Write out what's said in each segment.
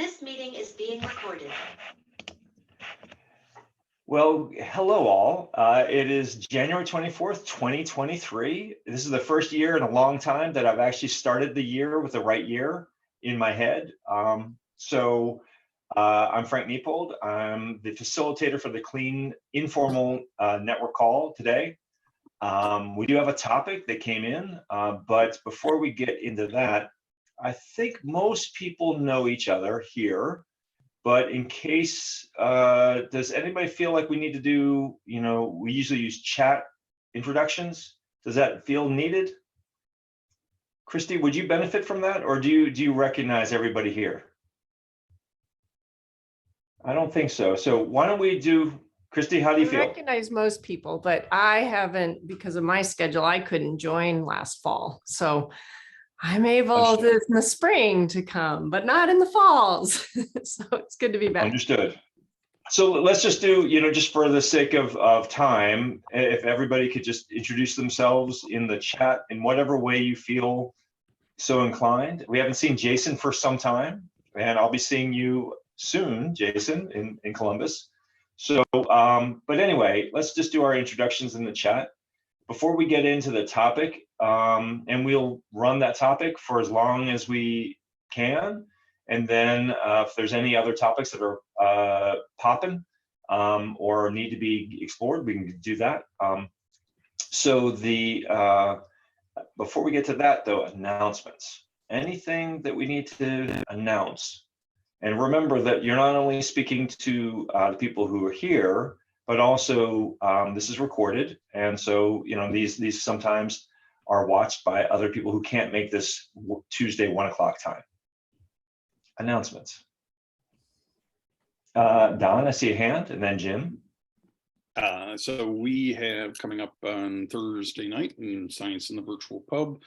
This meeting is being recorded. Well, hello all. It is January 24th, 2023. This is the first year in a long time that I've actually started the year with the right year in my head. I'm Frank Niepold. I'm the facilitator for the Clean Informal Network call today. We do have a topic that came in, but before we get into that, I think most people know each other here. But in case, does anybody feel like we need to do, we usually use chat introductions. Does that feel needed? Christy, would you benefit from that? Or do you recognize everybody here? I don't think so. So why don't we do, Christy, how do you feel? I recognize most people, but I haven't, because of my schedule, I couldn't join last fall. So I'm able to, in the spring to come, but not in the falls. So it's good to be back. Understood. So let's just do, just for the sake of time, if everybody could just introduce themselves in the chat in whatever way you feel so inclined. We haven't seen Jason for some time, and I'll be seeing you soon, Jason, in Columbus. So, but anyway, let's just do our introductions in the chat. Before we get into the topic, and we'll run that topic for as long as we can. And then if there's any other topics that are popping or need to be explored, we can do that. Before we get to that though, announcements. Anything that we need to announce. And remember that you're not only speaking to the people who are here, but also this is recorded. And so, these sometimes are watched by other people who can't make this Tuesday 1 o'clock time. Announcements. Don, I see a hand, and then Jim. So we have coming up on Thursday night in Science in the Virtual Pub,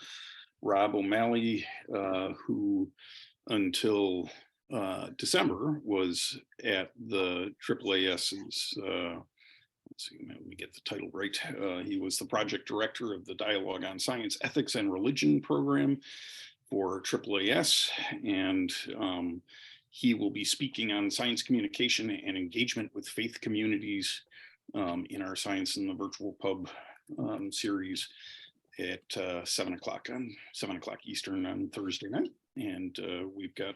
Rob O'Malley, who until December was at the AAAS's, let's see, let me get the title right. He was the project director of the Dialogue on Science, Ethics, and Religion program for AAAS, and he will be speaking on science communication and engagement with faith communities in our Science in the Virtual Pub series at 7 o'clock Eastern on Thursday night. And we've got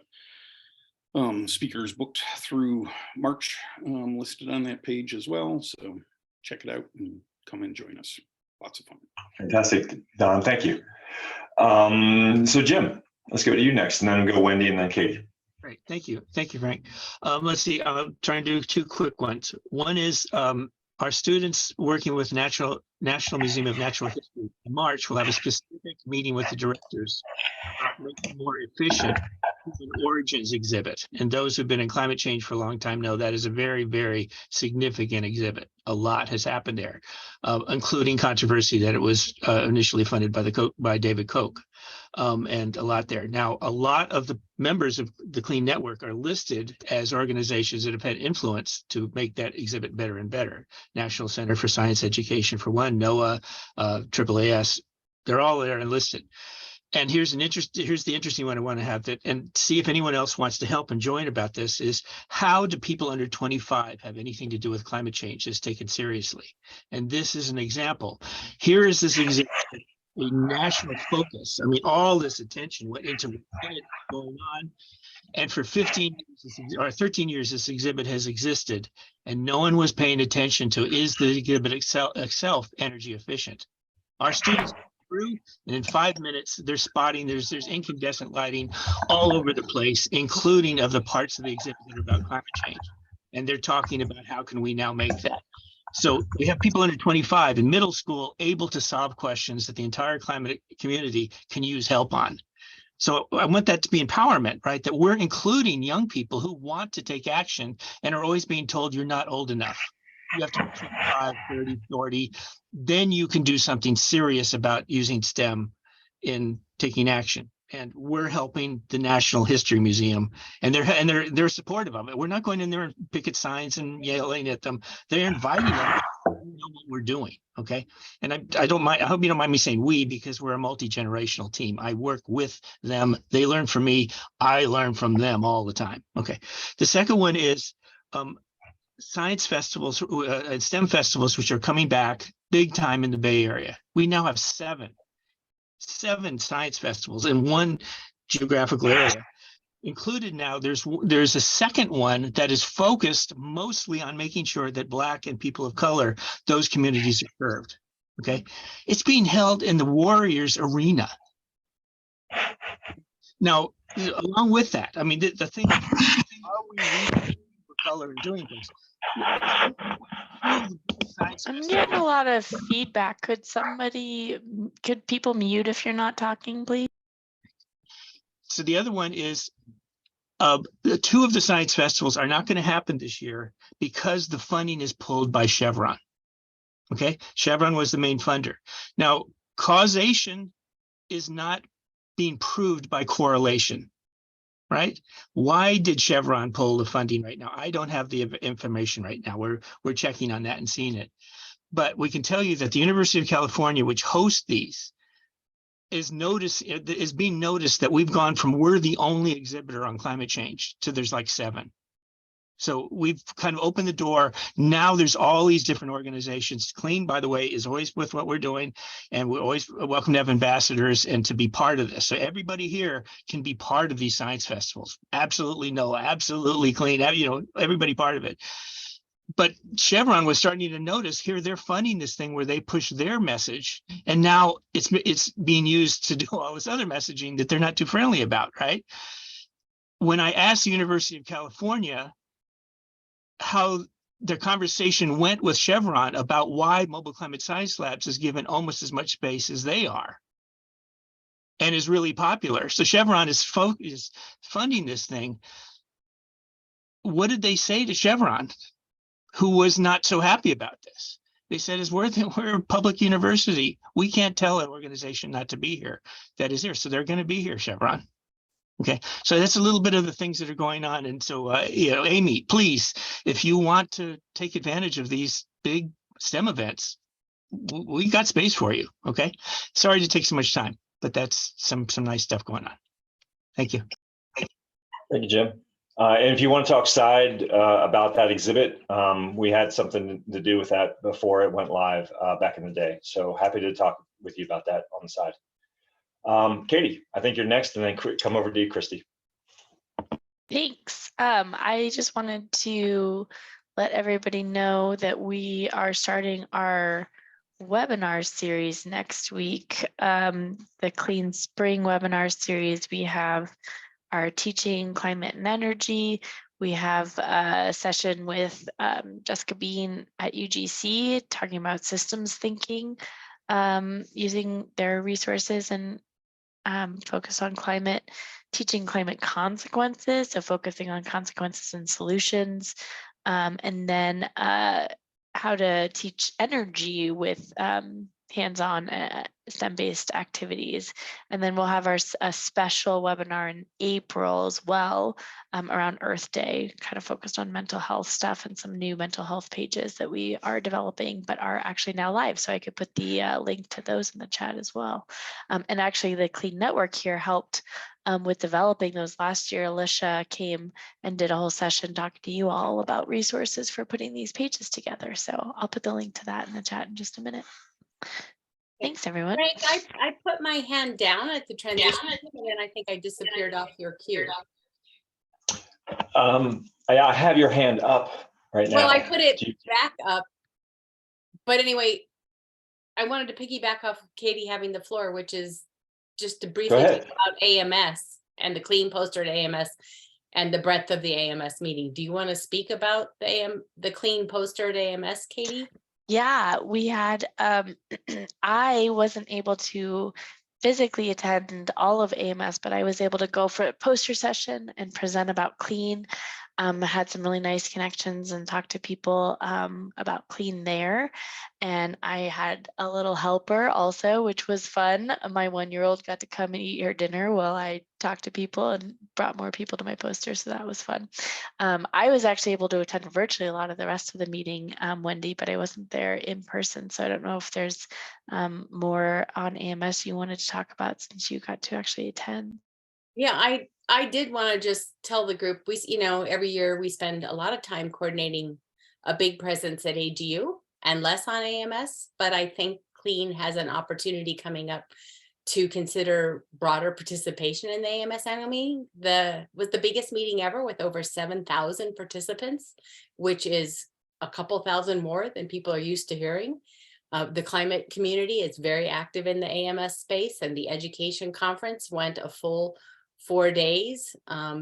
speakers booked through March listed on that page as well. So check it out and come and join us. Lots of fun. Fantastic, Don, thank you. So Jim, let's go to you next, and then go Wendy and then Katie. Great, thank you, Frank. Let's see, I'm trying to do two quick ones. One is our students working with National Museum of Natural History in March will have a specific meeting with the directors to make it more efficient. An origins exhibit, and those who've been in climate change for a long time know that is a very, very significant exhibit. A lot has happened there, including controversy that it was initially funded by David Koch, and a lot there. Now, a lot of the members of the Clean Network are listed as organizations that have had influence to make that exhibit better and better. National Center for Science Education, for one, NOAA, AAAS, they're all there and listed. And here's the interesting one I want to have, that and see if anyone else wants to help and join about this, is how do people under 25 have anything to do with climate change that's taken seriously? And this is an example. Here is this example, a national focus. I mean, all this attention went into what's going on. And for 15 years or 13 years, this exhibit has existed, and no one was paying attention to, is the exhibit itself energy efficient? Our students through, and in 5 minutes they're spotting there's incandescent lighting all over the place, including of the parts of the exhibit that are about climate change, and they're talking about how can we now make that. So we have people under 25 in middle school able to solve questions that the entire climate community can use help on. So I want that to be empowerment, right? That we're including young people who want to take action and are always being told you're not old enough. You have to be 25, 30, 40. Then you can do something serious about using STEM in taking action. And we're helping the National History Museum, and they're supportive of it. We're not going in there and picket signs and yelling at them. They're inviting them know what we're doing. Okay. And I don't mind, I hope you don't mind me saying we, because we're a multi-generational team. I work with them. They learn from me. I learn from them all the time. Okay. The second one is science festivals and STEM festivals, which are coming back big time in the Bay Area. We now have seven science festivals in one geographical area. Included now, there's a second one that is focused mostly on making sure that Black and people of color, those communities are served. Okay, it's being held in the Warriors Arena. Now, along with that, I mean, the thing, are we reaching people of color and doing things? I'm getting a lot of feedback. Could people mute if you're not talking, please? So the other one is two of the science festivals are not going to happen this year because the funding is pulled by Chevron. Okay, Chevron was the main funder. Now, causation is not being proved by correlation, right? Why did Chevron pull the funding right now? I don't have the information right now. We're checking on that and seeing it. But we can tell you that the University of California, which hosts these, is being noticed that we've gone from we're the only exhibitor on climate change to there's like 7. So we've kind of opened the door. Now there's all these different organizations. Clean, by the way, is always with what we're doing. And we're always welcome to have ambassadors and to be part of this. So everybody here can be part of these science festivals. Absolutely NOAA, absolutely clean, everybody part of it. But Chevron was starting to notice here they're funding this thing where they push their message, and now it's being used to do all this other messaging that they're not too friendly about, right? When I asked the University of California how their conversation went with Chevron about why Mobile Climate Science Labs is given almost as much space as they are and is really popular. So Chevron is funding this thing. What did they say to Chevron, who was not so happy about this? They said, we're a public university. We can't tell an organization not to be here that is here. So they're going to be here, Chevron. Okay, so that's a little bit of the things that are going on. And so, Amy, please, if you want to take advantage of these big STEM events, we got space for you. Okay, sorry to take so much time, but that's some nice stuff going on. Thank you. Thank you, Jim. And if you want to talk side about that exhibit, we had something to do with that before it went live back in the day. So happy to talk with you about that on the side. Katie, I think you're next, and then come over to you, Christy. Thanks. I just wanted to let everybody know that we are starting our webinar series next week. The Clean Spring webinar series, we have our Teaching Climate and Energy. We have a session with Jessica Bean at UGC talking about systems thinking, using their resources and focus on climate, teaching climate consequences, so focusing on consequences and solutions, and then how to teach energy with hands-on STEM-based activities. And then we'll have a special webinar in April as well around Earth Day, kind of focused on mental health stuff and some new mental health pages that we are developing but are actually now live. So I could put the link to those in the chat as well. And actually the Clean Network here helped with developing those last year. Alicia came and did a whole session talking to you all about resources for putting these pages together. So I'll put the link to that in the chat in just a minute. Thanks, everyone. Frank, I put my hand down at the transition and then I think I disappeared off your queue. I have your hand up right now. Well, I put it back up. But anyway, I wanted to piggyback off of Katie having the floor, which is just to briefly talk about AMS and the clean poster at AMS and the breadth of the AMS meeting. Do you want to speak about the clean poster at AMS, Katie? Yeah, we had, I wasn't able to physically attend all of AMS, but I was able to go for a poster session and present about clean. had some really nice connections and talked to people about clean there. And I had a little helper also, which was fun. My 1-year-old got to come and eat her dinner while I talked to people and brought more people to my poster. So that was fun. I was actually able to attend virtually a lot of the rest of the meeting, Wendy, but I wasn't there in person. So I don't know if there's more on AMS you wanted to talk about since you got to actually attend. Yeah, I did want to just tell the group, every year we spend a lot of time coordinating a big presence at AGU and less on AMS, but I think Clean has an opportunity coming up to consider broader participation in the AMS annual meeting. Was the biggest meeting ever with over 7,000 participants, which is a couple thousand more than people are used to hearing. The climate community is very active in the AMS space, and the education conference went a full 4 days.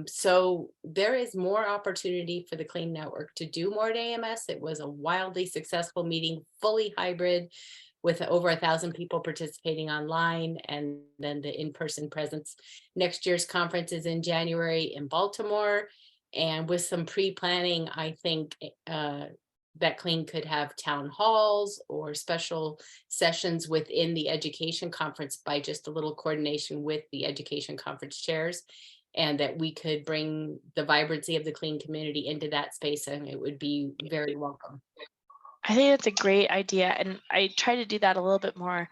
So there is more opportunity for the Clean Network to do more at AMS. It was a wildly successful meeting, fully hybrid, with over 1,000 people participating online, and then the in-person presence. Next year's conference is in January in Baltimore, and with some pre-planning, I think that Clean could have town halls or special sessions within the education conference by just a little coordination with the education conference chairs, and that we could bring the vibrancy of the Clean community into that space, and it would be very welcome. I think that's a great idea. And I tried to do that a little bit more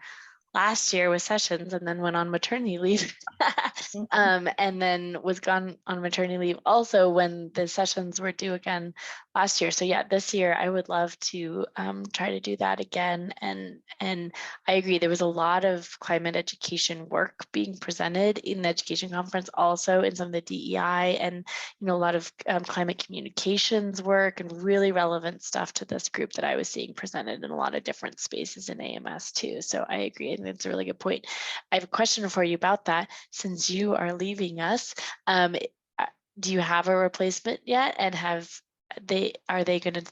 last year with sessions, and then went on maternity leave and then was gone on maternity leave also when the sessions were due again last year. So yeah, this year I would love to try to do that again. And I agree, there was a lot of climate education work being presented in the education conference, also in some of the DEI, and a lot of climate communications work and really relevant stuff to this group that I was seeing presented in a lot of different spaces in AMS too. So I agree. I think that's a really good point. I have a question for you about that. Since you are leaving us, do you have a replacement yet? And are they going to,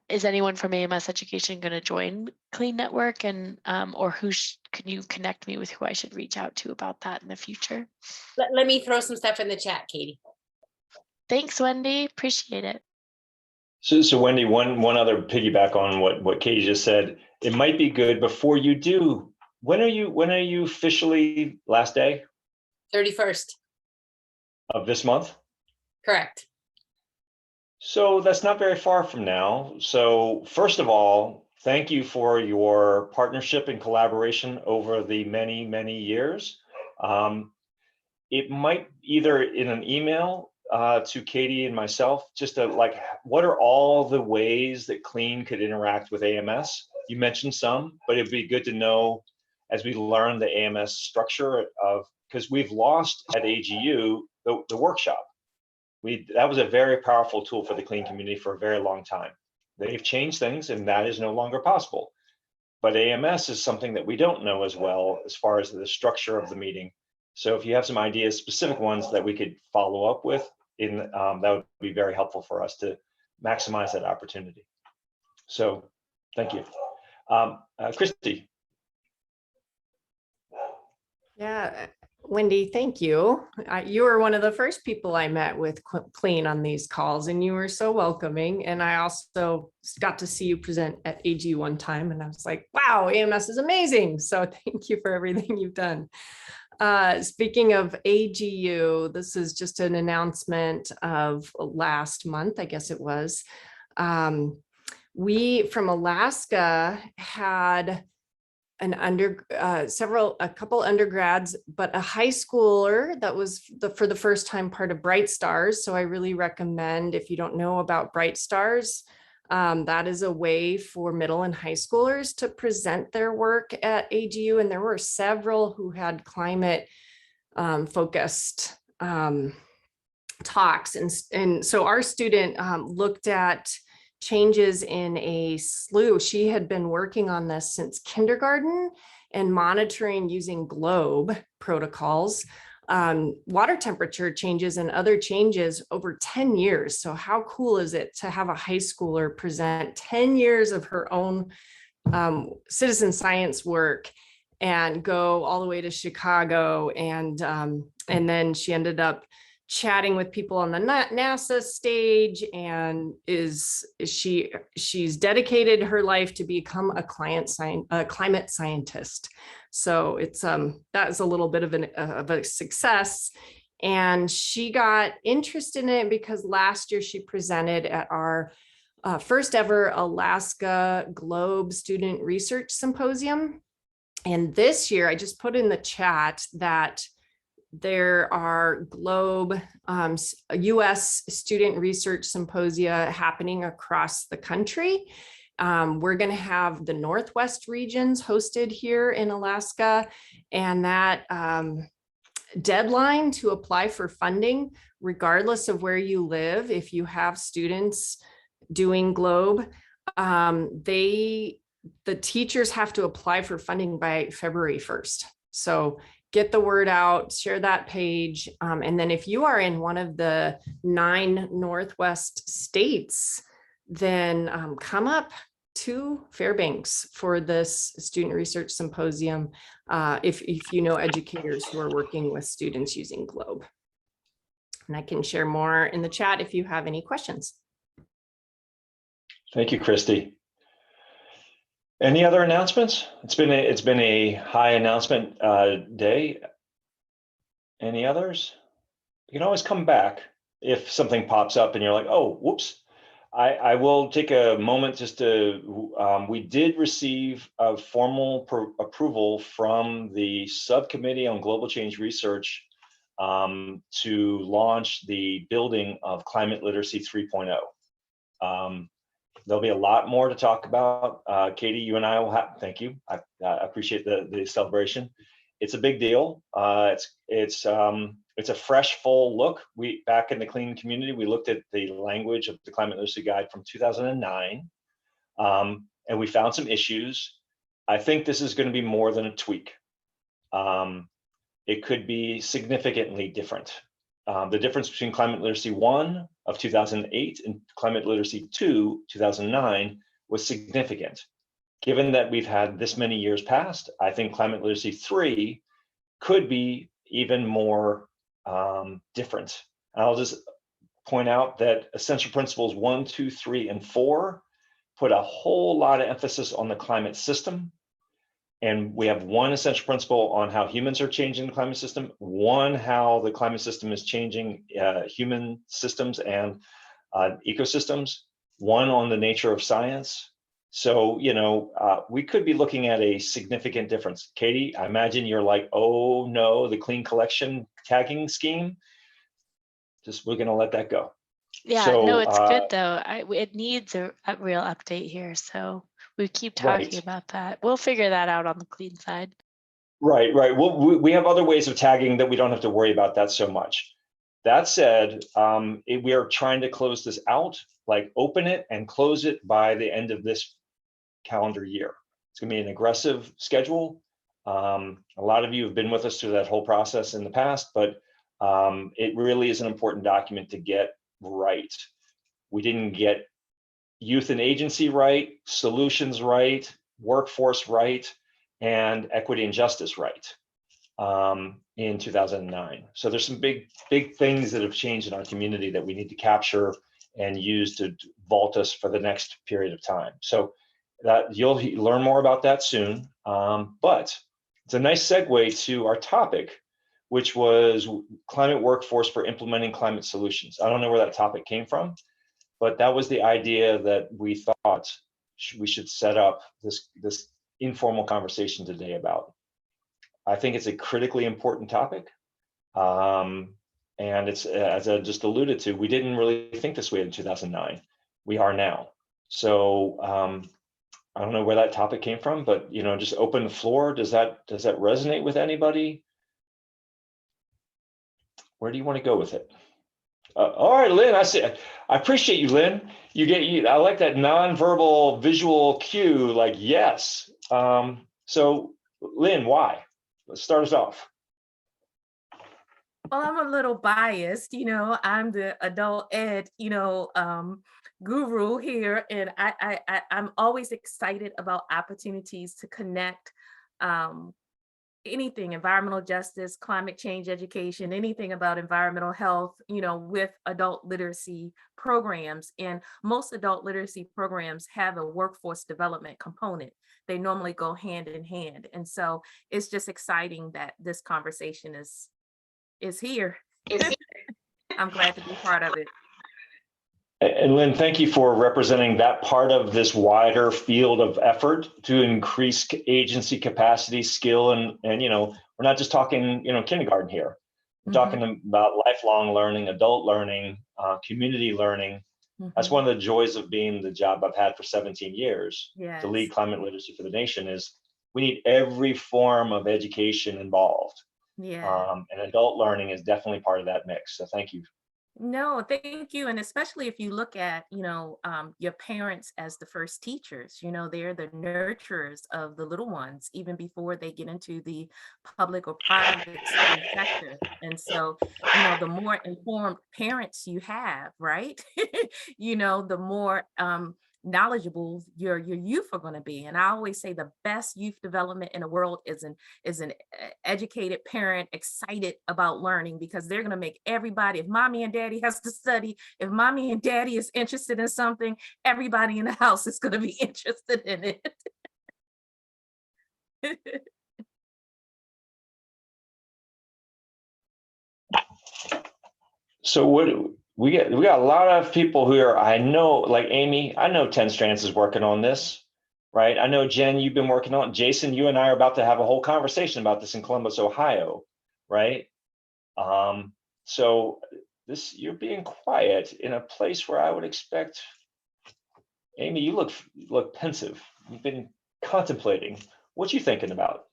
is anyone from AMS Education going to join Clean Network? And or can you connect me with who I should reach out to about that in the future? Let me throw some stuff in the chat, Katie. Thanks, Wendy. Appreciate it. So Wendy, one other piggyback on what Katie just said. It might be good before you do. When are you officially last day 31st. of this month? Correct. So that's not very far from now. So first of all, thank you for your partnership and collaboration over the many, many years. It might either in an email to Katie and myself, just what are all the ways that Clean could interact with AMS? You mentioned some, but it'd be good to know as we learn the AMS structure because we've lost at AGU the workshop. That was a very powerful tool for the Clean community for a very long time. They've changed things and that is no longer possible. But AMS is something that we don't know as well as far as the structure of the meeting. So if you have some ideas, specific ones that we could follow up with, that would be very helpful for us to maximize that opportunity. So thank you. Christy. Yeah, Wendy, thank you. You were one of the first people I met with Clean on these calls, and you were so welcoming. And I also got to see you present at AG one time, and I was like, wow, AMS is amazing. So thank you for everything you've done. Speaking of AGU, this is just an announcement of last month, I guess it was. We from Alaska had a couple undergrads, but a high schooler that was for the first time part of Bright Stars. So I really recommend, if you don't know about Bright Stars, that is a way for middle and high schoolers to present their work at AGU. And there were several who had climate focused talks. And so our student looked at changes in a slew. She had been working on this since kindergarten and monitoring using GLOBE protocols, water temperature changes and other changes over 10 years. So how cool is it to have a high schooler present 10 years of her own citizen science work and go all the way to Chicago. And then she ended up chatting with people on the NASA stage, and she's dedicated her life to become a climate scientist. So it's that is a little bit of a success. And she got interested in it because last year she presented at our first ever Alaska Globe Student Research Symposium. And this year, I just put in the chat that there are Globe US Student Research Symposia happening across the country. We're going to have the Northwest regions hosted here in Alaska, and that deadline to apply for funding, regardless of where you live, if you have students doing Globe, the teachers have to apply for funding by February 1st. So get the word out, share that page. And then if you are in one of the 9 Northwest states, then come up to Fairbanks for this Student Research Symposium if you know educators who are working with students using Globe. And I can share more in the chat if you have any questions. Thank you, Christy. Any other announcements? It's been a high announcement day. Any others? You can always come back if something pops up and you're like, oh, whoops. I will take a moment just to, we did receive a formal approval from the Subcommittee on Global Change Research to launch the building of Climate Literacy 3.0. There'll be a lot more to talk about. Katie, you and I will have, thank you. I appreciate the celebration. It's a big deal. It's a fresh, full look. We back in the clean community, we looked at the language of the Climate Literacy Guide from 2009, and we found some issues. I think this is going to be more than a tweak. It could be significantly different. The difference between Climate Literacy 1 of 2008 and Climate Literacy 2, 2009 was significant. Given that we've had this many years past, I think Climate Literacy 3 could be even more different. I'll just point out that Essential Principles 1, 2, 3, and 4 put a whole lot of emphasis on the climate system. And we have one essential principle on how humans are changing the climate system, one how the climate system is changing human systems and ecosystems, one on the nature of science. So, you know, we could be looking at a significant difference. Katie, I imagine you're like, oh no, the clean collection tagging scheme, we're gonna let that go. Yeah, So, no, it's good though. It needs a real update here. So we keep talking about that. We'll figure that out on the clean side. Right. Well, we have other ways of tagging that we don't have to worry about that so much. That said, we are trying to close this out, like open it and close it by the end of this calendar year. It's going to be an aggressive schedule. A lot of you have been with us through that whole process in the past, but it really is an important document to get right. We didn't get youth and agency right, solutions right, workforce right, and equity and justice right in 2009. So there's some big things that have changed in our community that we need to capture and use to vault us for the next period of time. So that you'll learn more about that soon. But it's a nice segue to our topic, which was climate workforce for implementing climate solutions. I don't know where that topic came from, but that was the idea that we thought we should set up this informal conversation today about. I think it's a critically important topic. And it's, as I just alluded to, we didn't really think this way in 2009. We are now. So I don't know where that topic came from, but you know, just open the floor. Does that resonate with anybody? Where do you want to go with it? All right, Lynn, I appreciate you, Lynn. I like that nonverbal visual cue, like yes. So Lynn, why? Let's start us off. Well, I'm a little biased, you know, I'm the adult ed, guru here, and I'm always excited about opportunities to connect anything, environmental justice, climate change education, anything about environmental health, with adult literacy programs. And most adult literacy programs have a workforce development component. They normally go hand in hand. And so it's just exciting that this conversation is here. I'm glad to be part of it. And Lynn, thank you for representing that part of this wider field of effort to increase agency capacity, skill, and we're not just talking, kindergarten here. We're talking about lifelong learning, adult learning, community learning. That's one of the joys of being the job I've had for 17 years to lead climate literacy for the nation is we need every form of education involved. And adult learning is definitely part of that mix. So thank you. No, thank you. And especially if you look at, your parents as the first teachers, they're the nurturers of the little ones, even before they get into the public or private school sector. And so, the more informed parents you have, right, the more knowledgeable your youth are going to be. And I always say the best youth development in the world is an educated parent excited about learning, because they're going to make everybody, if mommy and daddy has to study, if mommy and daddy is interested in something, everybody in the house is going to be interested in it. So what we got a lot of people who are, I know, like Amy, I know 10 Strands is working on this, right? I know Jen, you've been working on it. Jason, you and I are about to have a whole conversation about this in Columbus, Ohio, right? So you're being quiet in a place where I would expect, Amy, you look pensive. You've been contemplating. What you thinking about?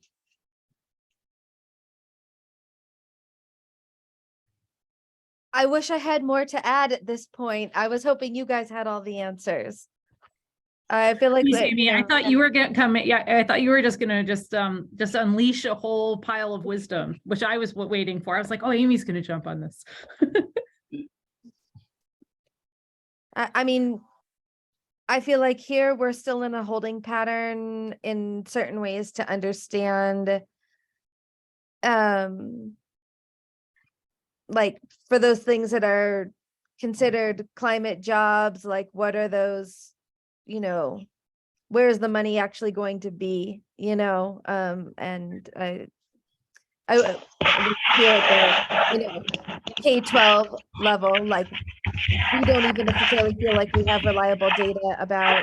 I wish I had more to add at this point. I was hoping you guys had all the answers. I feel like Please, Amy, I thought you were gonna come. Yeah, I thought you were just gonna just unleash a whole pile of wisdom, which I was waiting for. I was like, oh, Amy's gonna jump on this. I mean, I feel like here we're still in a holding pattern in certain ways to understand, like for those things that are considered climate jobs, like what are those, where's the money actually going to be, and I feel like K-12 level, like we don't even necessarily feel like we have reliable data about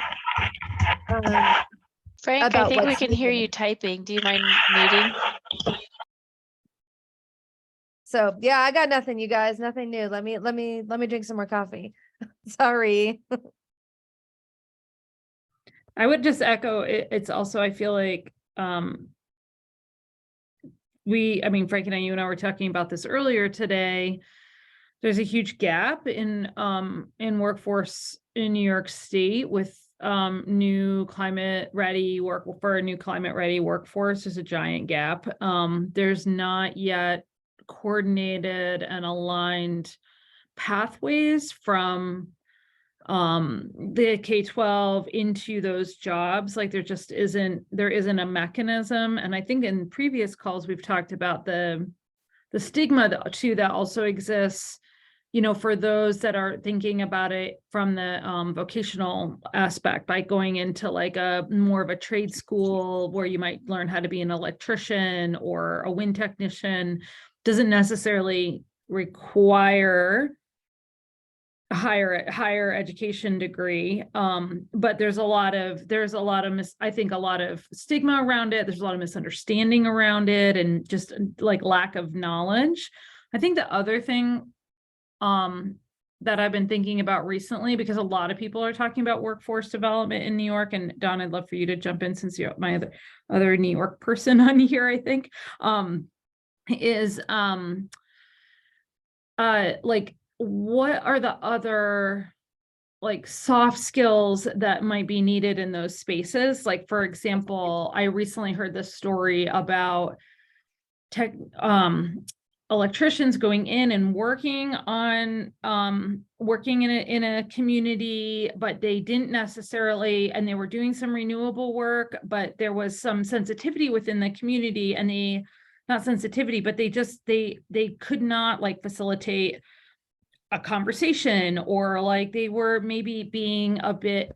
Frank, I about think we what's can hear needed. you typing. Do you mind muting? So yeah, I got nothing, you guys, nothing new. Let me drink some more coffee. Sorry. I would just echo it. It's also, I feel like Frank and you and I were talking about this earlier today. There's a huge gap in workforce in New York State with new climate ready workforce. There's a giant gap. There's not yet coordinated and aligned pathways from the K-12 into those jobs. Like there isn't a mechanism. And I think in previous calls we've talked about the stigma that also exists, for those that are thinking about it from the vocational aspect, by going into like a more of a trade school where you might learn how to be an electrician or a wind technician, doesn't necessarily require a higher education degree. But there's a lot of stigma around it. There's a lot of misunderstanding around it and just like lack of knowledge. I think the other thing that I've been thinking about recently, because a lot of people are talking about workforce development in New York, and Don, I'd love for you to jump in since you're my other New York person on here, I think, is like, what are the other like soft skills that might be needed in those spaces? Like, for example, I recently heard this story about electricians going in and working in a community, but they didn't necessarily, and they were doing some renewable work, but there was some sensitivity within the community, and not sensitivity, but they could not like facilitate a conversation, or like they were maybe being a bit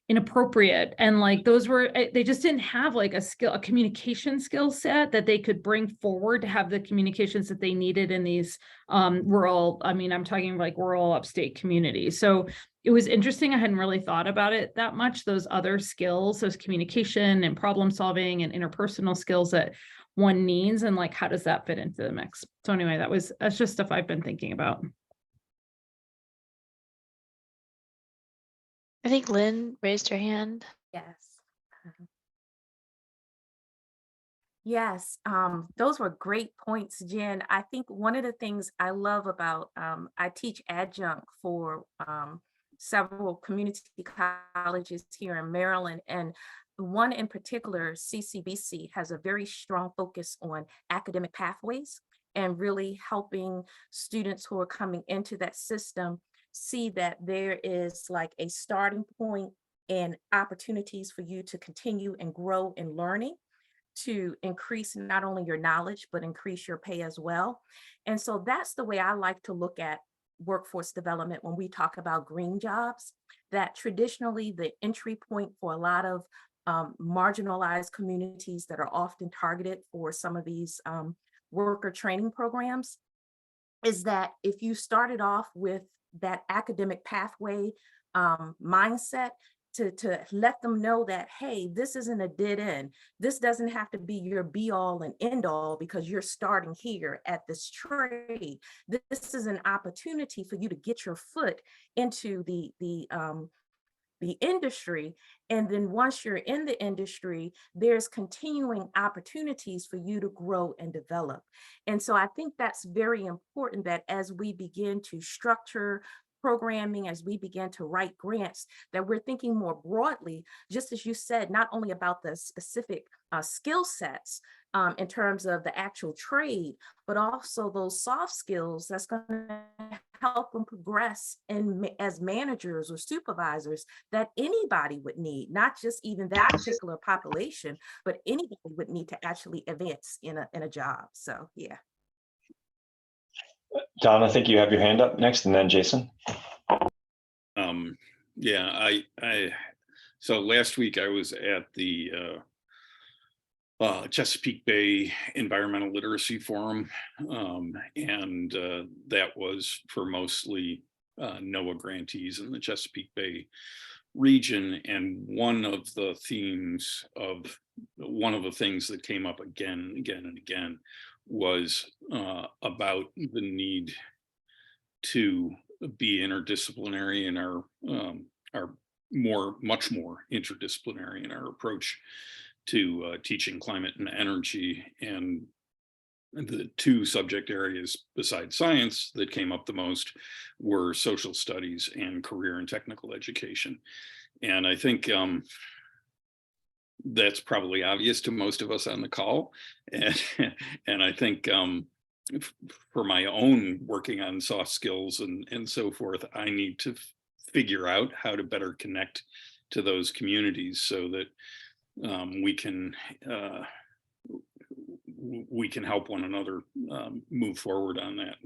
inappropriate, and like those were, they just didn't have like a communication skill set that they could bring forward to have the communications that they needed in these rural, I mean, I'm talking like rural upstate communities. So it was interesting. I hadn't really thought about it that much, those other skills, those communication and problem solving and interpersonal skills that one needs, and like how does that fit into the mix. So anyway, that's just stuff I've been thinking about. I think Lynn raised her hand. Yes. Yes, those were great points, Jen. I think one of the things I love about, I teach adjunct for several community colleges here in Maryland, and one in particular, CCBC, has a very strong focus on academic pathways and really helping students who are coming into that system see that there is like a starting point and opportunities for you to continue and grow in learning, to increase not only your knowledge, but increase your pay as well. And so that's the way I like to look at workforce development when we talk about green jobs, that traditionally the entry point for a lot of marginalized communities that are often targeted for some of these worker training programs is that if you started off with that academic pathway mindset, to let them know that, hey, this isn't a dead end. This doesn't have to be your be all and end all because you're starting here at this trade. This is an opportunity for you to get your foot into the industry. And then once you're in the industry, there's continuing opportunities for you to grow and develop. And so I think that's very important, that as we begin to structure programming, as we begin to write grants, that we're thinking more broadly, just as you said, not only about the specific skill sets in terms of the actual trade, but also those soft skills that's going to help them progress as managers or supervisors that anybody would need, not just even that particular population, but anybody would need to actually advance in a job. So yeah. Don, I think you have your hand up next, and then Jason. Yeah, so last week I was at the Chesapeake Bay Environmental Literacy Forum, and that was for mostly NOAA grantees in the Chesapeake Bay region. And one of the things that came up again and again and again was about the need to be interdisciplinary in our much more interdisciplinary in our approach to teaching climate and energy. And the two subject areas besides science that came up the most were social studies and career and technical education. And I think that's probably obvious to most of us on the call. And I think for my own working on soft skills and so forth, I need to figure out how to better connect to those communities so that we can help one another move forward on that.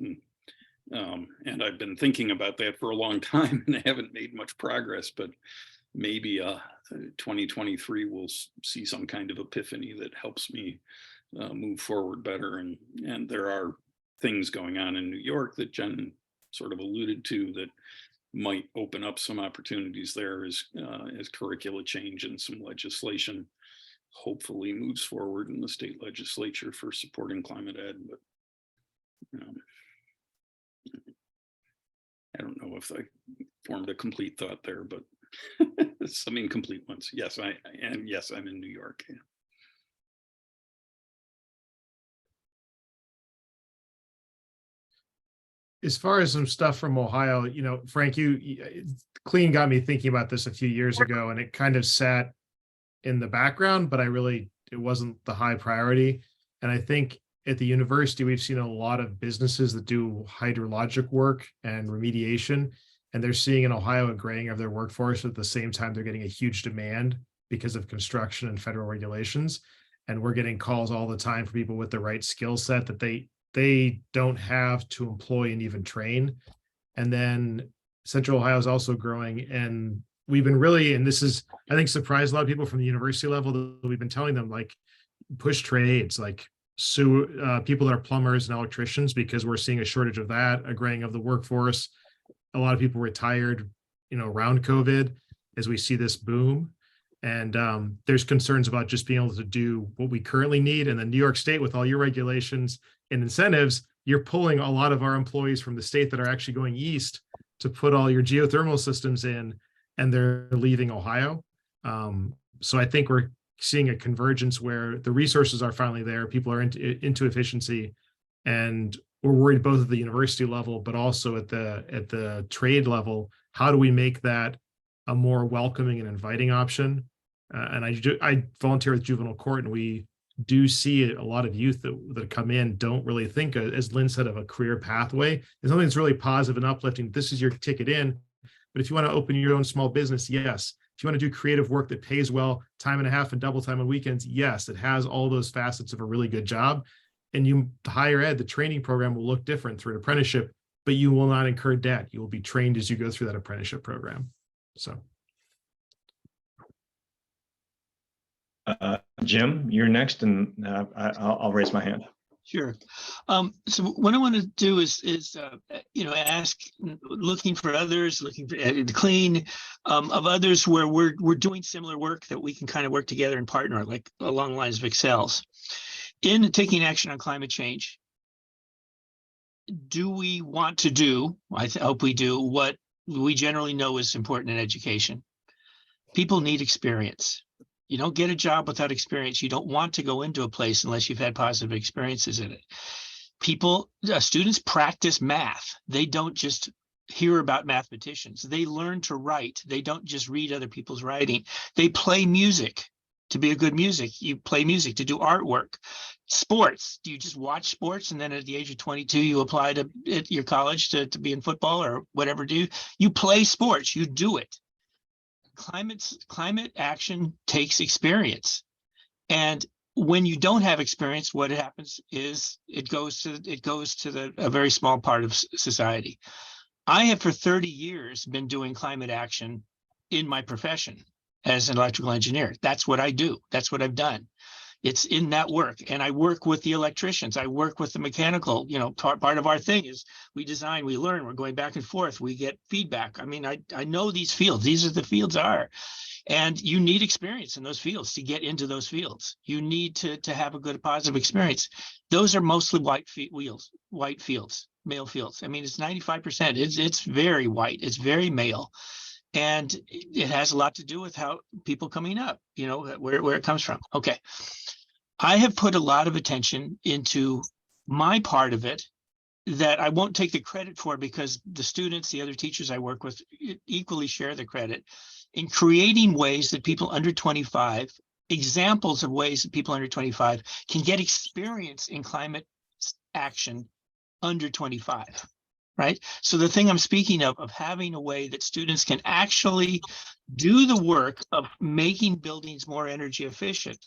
And I've been thinking about that for a long time and haven't made much progress, but maybe 2023 will see some kind of epiphany that helps me move forward better. And there are things going on in New York that Jen sort of alluded to that might open up some opportunities there as curricula change and some legislation hopefully moves forward in the state legislature for supporting climate ed. But I don't know if I formed a complete thought there, but some incomplete ones. Yes, I'm in New York. Yeah. As far as some stuff from Ohio, Frank, Clean got me thinking about this a few years ago, and it kind of sat in the background, but it wasn't the high priority. And I think at the university, we've seen a lot of businesses that do hydrologic work and remediation, and they're seeing in Ohio a graying of their workforce. At the same time, they're getting a huge demand because of construction and federal regulations. And we're getting calls all the time for people with the right skill set that they don't have to employ and even train. And then Central Ohio is also growing, and we've been really, and this is, I think, surprised a lot of people from the university level, that we've been telling them, like, push trades, like people that are plumbers and electricians, because we're seeing a shortage of that, a graying of the workforce. A lot of people retired, around COVID, as we see this boom. And there's concerns about just being able to do what we currently need. And then New York State, with all your regulations and incentives, you're pulling a lot of our employees from the state that are actually going east to put all your geothermal systems in, and they're leaving Ohio. So I think we're seeing a convergence where the resources are finally there. People are into efficiency, and we're worried both at the university level, but also at the trade level. How do we make that a more welcoming and inviting option? And I volunteer with juvenile court, and we do see a lot of youth that come in don't really think, as Lynn said, of a career pathway. It's something that's really positive and uplifting. This is your ticket in. But if you want to open your own small business, yes. If you want to do creative work that pays well, time and a half and double time on weekends, yes, it has all those facets of a really good job. And the higher ed, the training program will look different through an apprenticeship, but you will not incur debt. You will be trained as you go through that apprenticeship program. So. Jim, you're next, and I'll raise my hand. Sure. So what I want to do is ask, looking for others, looking for the clean of others where we're doing similar work that we can kind of work together and partner, like along the lines of Excels. In taking action on climate change, do we want to do, I hope we do, what we generally know is important in education? People need experience. You don't get a job without experience. You don't want to go into a place unless you've had positive experiences in it. Students practice math. They don't just hear about mathematicians. They learn to write. They don't just read other people's writing. They play music. To be a good music, you play music. To do artwork. Sports. Do you just watch sports and then at the age of 22 you apply to your college to be in football or whatever? You play sports? You do it. Climate action takes experience, and when you don't have experience, what happens is it goes to a very small part of society. I have for 30 years been doing climate action in my profession as an electrical engineer. That's what I do. That's what I've done. It's in that work, and I work with the electricians. I work with the mechanical. Part of our thing is we design, we learn, we're going back and forth. We get feedback. I mean, I know these fields. These are the fields are, and you need experience in those fields to get into those fields. You need to have a good positive experience. Those are mostly white fields, male fields. I mean, it's 95%. It's very white. It's very male. And it has a lot to do with how people coming up, where it comes from. Okay. I have put a lot of attention into my part of it that I won't take the credit for, because the students, the other teachers I work with equally share the credit in creating ways that people under 25, examples of ways that people under 25 can get experience in climate action under 25. Right. So the thing I'm speaking of having a way that students can actually do the work of making buildings more energy efficient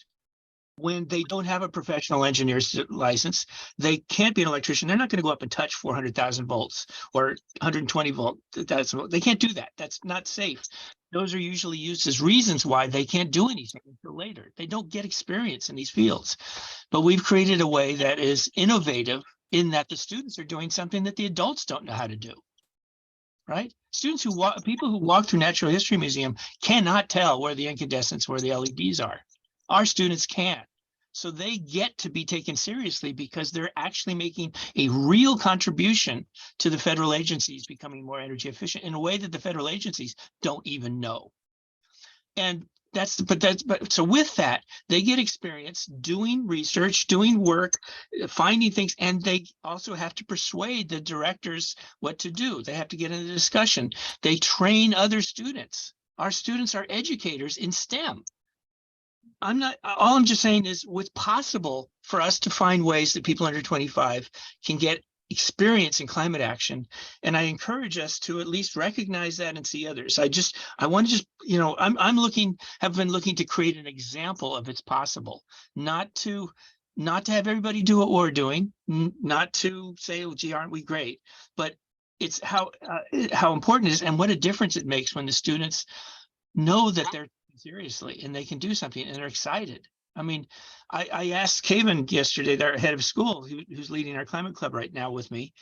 when they don't have a professional engineer's license. They can't be an electrician. They're not going to go up and touch 400,000 volts or 120 volt. They can't do that. That's not safe. Those are usually used as reasons why they can't do anything until later. They don't get experience in these fields. But we've created a way that is innovative, in that the students are doing something that the adults don't know how to do, right? People who walk through Natural History Museum cannot tell where the incandescents, where the LEDs are. Our students can. So they get to be taken seriously because they're actually making a real contribution to the federal agencies becoming more energy efficient in a way that the federal agencies don't even know. And so with that, they get experience doing research, doing work, finding things, and they also have to persuade the directors what to do. They have to get in a discussion. They train other students. Our students are educators in STEM. All I'm just saying is, it's possible for us to find ways that people under 25 can get experience in climate action. And I encourage us to at least recognize that and see others. I want to just, have been looking to create an example of it's possible, not to have everybody do what we're doing, not to say, oh, gee, aren't we great? But it's how important it is and what a difference it makes when the students know that they're seriously and they can do something and they're excited. I mean, I asked Kaven yesterday, their head of school, who's leading our climate club right now with me,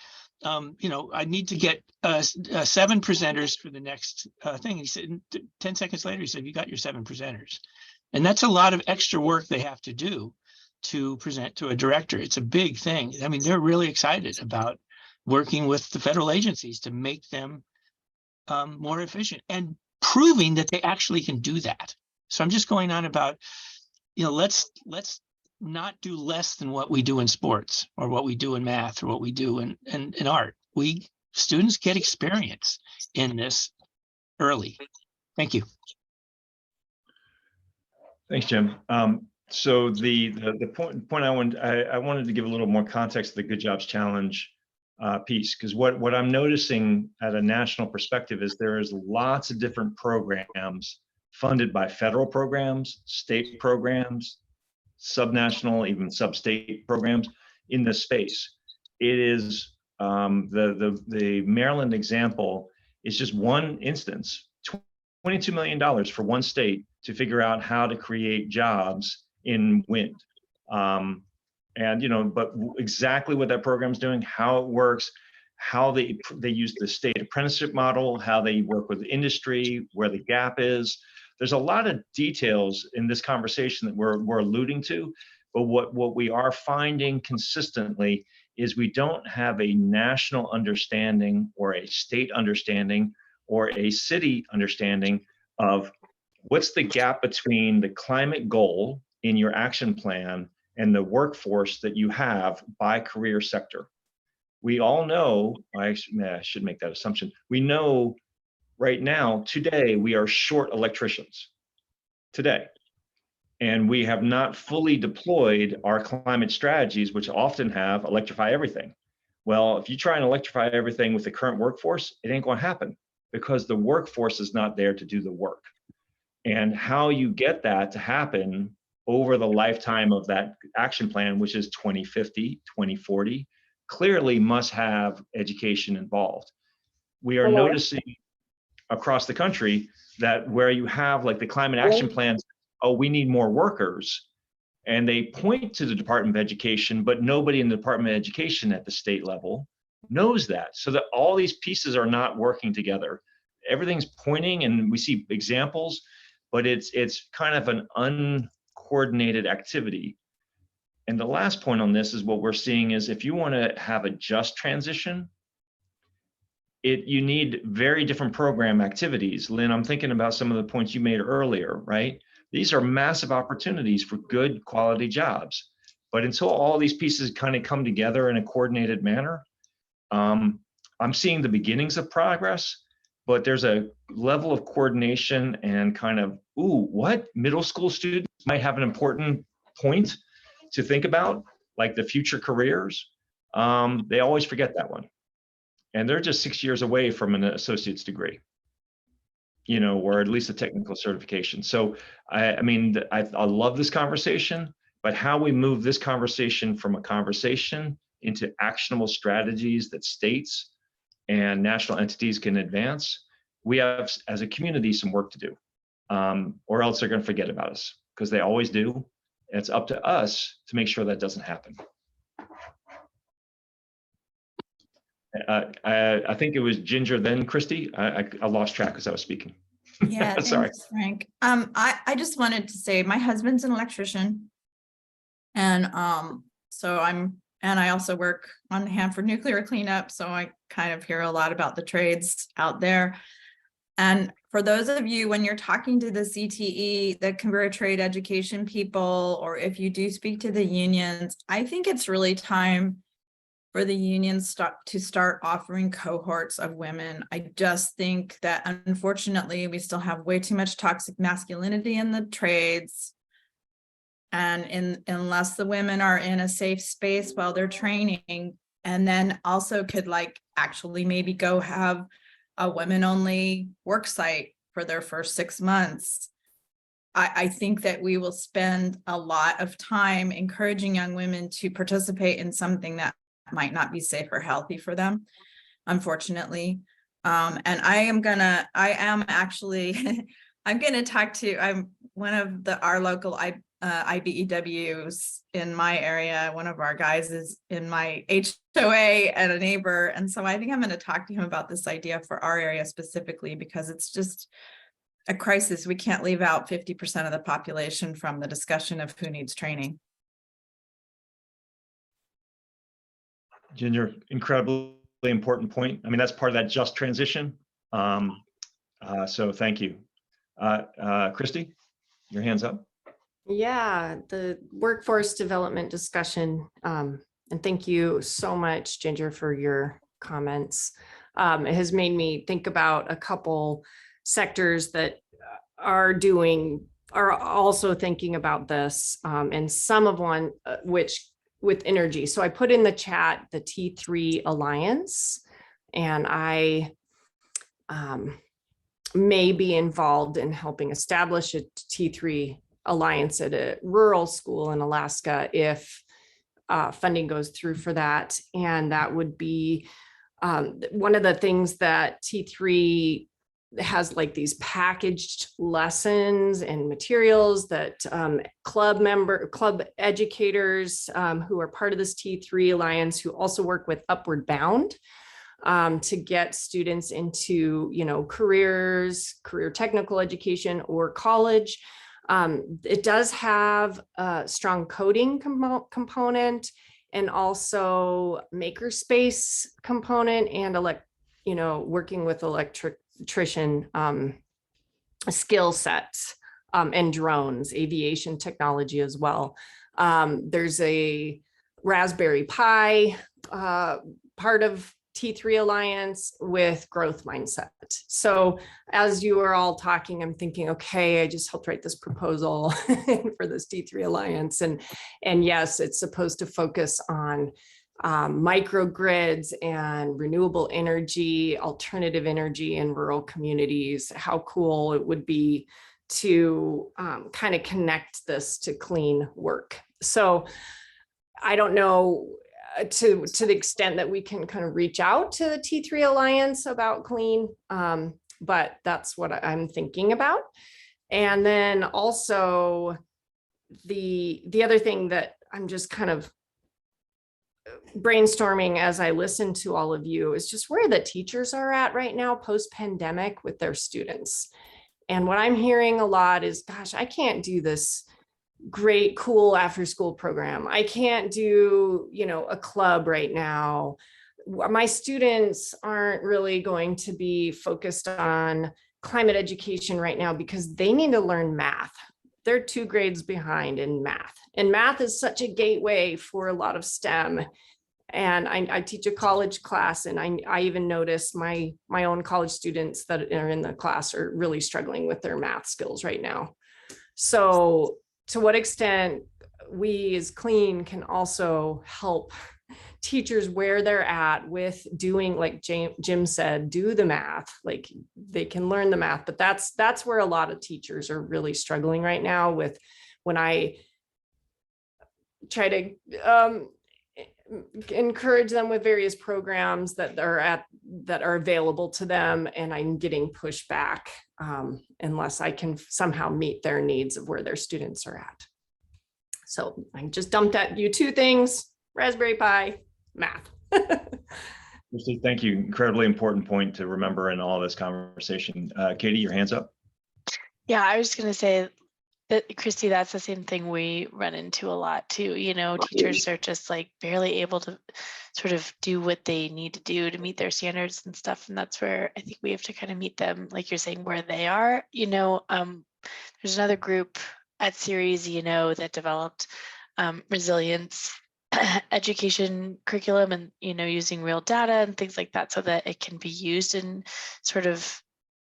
I need to get 7 presenters for the next thing. He said, 10 seconds later, he said, you got your 7 presenters. And that's a lot of extra work they have to do to present to a director. It's a big thing. I mean, they're really excited about working with the federal agencies to make them more efficient and proving that they actually can do that. So I'm just going on about, let's not do less than what we do in sports or what we do in math or what we do in art. Students get experience in this early. Thank you. Thanks, Jim. So the point I wanted to give a little more context to the Good Jobs Challenge piece, because what I'm noticing at a national perspective is there is lots of different programs funded by federal programs, state programs, subnational, even sub-state programs in this space. It is the Maryland example is just one instance, $22 million for one state to figure out how to create jobs in wind. But exactly what that program's doing, how it works, how they use the state apprenticeship model, how they work with industry, where the gap is. There's a lot of details in this conversation that we're alluding to, but what we are finding consistently is we don't have a national understanding or a state understanding or a city understanding of what's the gap between the climate goal in your action plan and the workforce that you have by career sector. We all know, I should make that assumption, we know right now, today, we are short electricians, today. And we have not fully deployed our climate strategies, which often have electrify everything. Well, if you try and electrify everything with the current workforce, it ain't gonna happen because the workforce is not there to do the work. And how you get that to happen over the lifetime of that action plan, which is 2050, 2040, clearly must have education involved. We are noticing across the country that where you have like the climate action plans, oh, we need more workers. And they point to the Department of Education, but nobody in the Department of Education at the state level knows that. So that all these pieces are not working together. Everything's pointing and we see examples, but it's kind of an uncoordinated activity. And the last point on this is what we're seeing is if you want to have a just transition, you need very different program activities. Lynn, I'm thinking about some of the points you made earlier, right? These are massive opportunities for good quality jobs. But until all these pieces kind of come together in a coordinated manner, I'm seeing the beginnings of progress, but there's a level of coordination and kind of, ooh, what? Middle school students might have an important point to think about, like the future careers. They always forget that one. And they're just 6 years away from an associate's degree, or at least a technical certification. So, I love this conversation, but how we move this conversation from a conversation into actionable strategies that states and national entities can advance, we have, as a community, some work to do, or else they're going to forget about us, because they always do. And it's up to us to make sure that doesn't happen. I think it was Ginger, then Christy. I lost track as I was speaking. Yeah, sorry, thanks, Frank. I just wanted to say my husband's an electrician, and I also work on Hanford nuclear cleanup, so I kind of hear a lot about the trades out there. And for those of you, when you're talking to the CTE, the career trade education people, or if you do speak to the unions, I think it's really time for the unions to start offering cohorts of women. I just think that unfortunately we still have way too much toxic masculinity in the trades. And unless the women are in a safe space while they're training, And then also could like actually maybe go have a women only work site for their first 6 months. I think that we will spend a lot of time encouraging young women to participate in something that might not be safe or healthy for them, unfortunately. And I'm gonna talk to, I'm one of our local IBEWs in my area. One of our guys is in my HOA and a neighbor. And so I think I'm gonna talk to him about this idea for our area specifically, because it's just a crisis. We can't leave out 50% of the population from the discussion of who needs training. Ginger, incredibly important point. I mean, that's part of that just transition. So thank you. Christy, your hand's up. Yeah, the workforce development discussion. And thank you so much, Ginger, for your comments. It has made me think about a couple sectors that are also thinking about this, and some of one which with energy. So I put in the chat the T3 Alliance, and I may be involved in helping establish a T3 Alliance at a rural school in Alaska if funding goes through for that. And that would be one of the things that T3 has, like these packaged lessons and materials that club educators who are part of this T3 Alliance, who also work with Upward Bound, to get students into, career technical education or college. It does have a strong coding component, and also makerspace component, and working with electrician skill sets, and drones, aviation technology as well. There's a Raspberry Pi part of T3 Alliance with growth mindset. So as you are all talking, I'm thinking, okay, I just helped write this proposal for this T3 Alliance. And yes, it's supposed to focus on microgrids and renewable energy, alternative energy in rural communities. How cool it would be to kind of connect this to clean work. So I don't know to the extent that we can kind of reach out to the T3 Alliance about clean, but that's what I'm thinking about. And then also the other thing that I'm just kind of brainstorming as I listen to all of you is just where the teachers are at right now post-pandemic with their students. And what I'm hearing a lot is, gosh, I can't do this great, cool after school program. I can't do, a club right now. My students aren't really going to be focused on climate education right now because they need to learn math. They're 2 grades behind in math. And math is such a gateway for a lot of STEM. And I teach a college class, and I even notice my own college students that are in the class are really struggling with their math skills right now. So to what extent we as Clean can also help teachers where they're at with doing, like Jim said, do the math, like they can learn the math, but that's where a lot of teachers are really struggling right now with, when I try to encourage them with various programs that are available to them, and I'm getting pushback unless I can somehow meet their needs of where their students are at. So I just dumped at you 2 things: Raspberry Pi, math. Thank you. Incredibly important point to remember in all this conversation. Katie, your hand's up. Yeah, I was going to say that, Christy, that's the same thing we run into a lot too. Teachers are just like barely able to sort of do what they need to do to meet their standards and stuff. And that's where I think we have to kind of meet them, like you're saying, where they are. There's another group at Series, that developed resilience education curriculum, and, using real data and things like that, so that it can be used in sort of,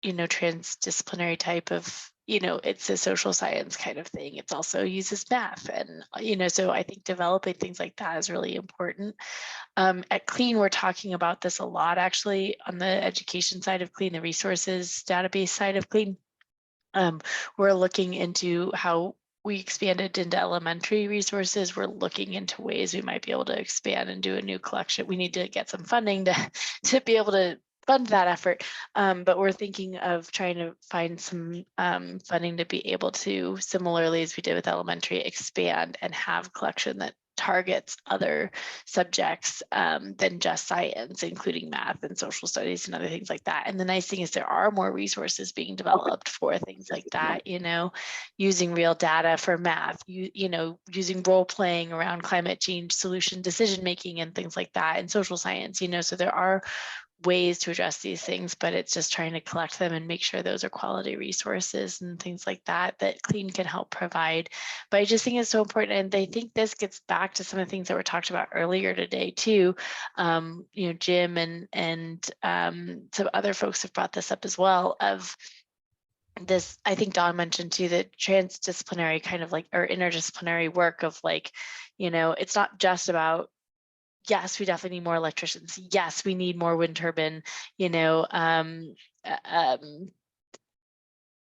transdisciplinary type of, it's a social science kind of thing. It's also uses math, and so I think developing things like that is really important. At Clean, we're talking about this a lot, actually, on the education side of Clean, the resources database side of Clean. We're looking into how we expanded into elementary resources. We're looking into ways we might be able to expand and do a new collection. We need to get some funding to be able to fund that effort. But we're thinking of trying to find some funding to be able to, similarly as we did with elementary, expand and have collection that targets other subjects than just science, including math and social studies and other things like that. And the nice thing is there are more resources being developed for things like that, using real data for math, using role playing around climate change solution decision making and things like that, and social science, so there are ways to address these things, but it's just trying to collect them and make sure those are quality resources and things like that Clean can help provide. But I just think it's so important, and I think this gets back to some of the things that were talked about earlier today too. Jim and some other folks have brought this up as well, of this, I think Dawn mentioned too, that transdisciplinary kind of or interdisciplinary work of it's not just about, yes, we definitely need more electricians. Yes, we need more wind turbine,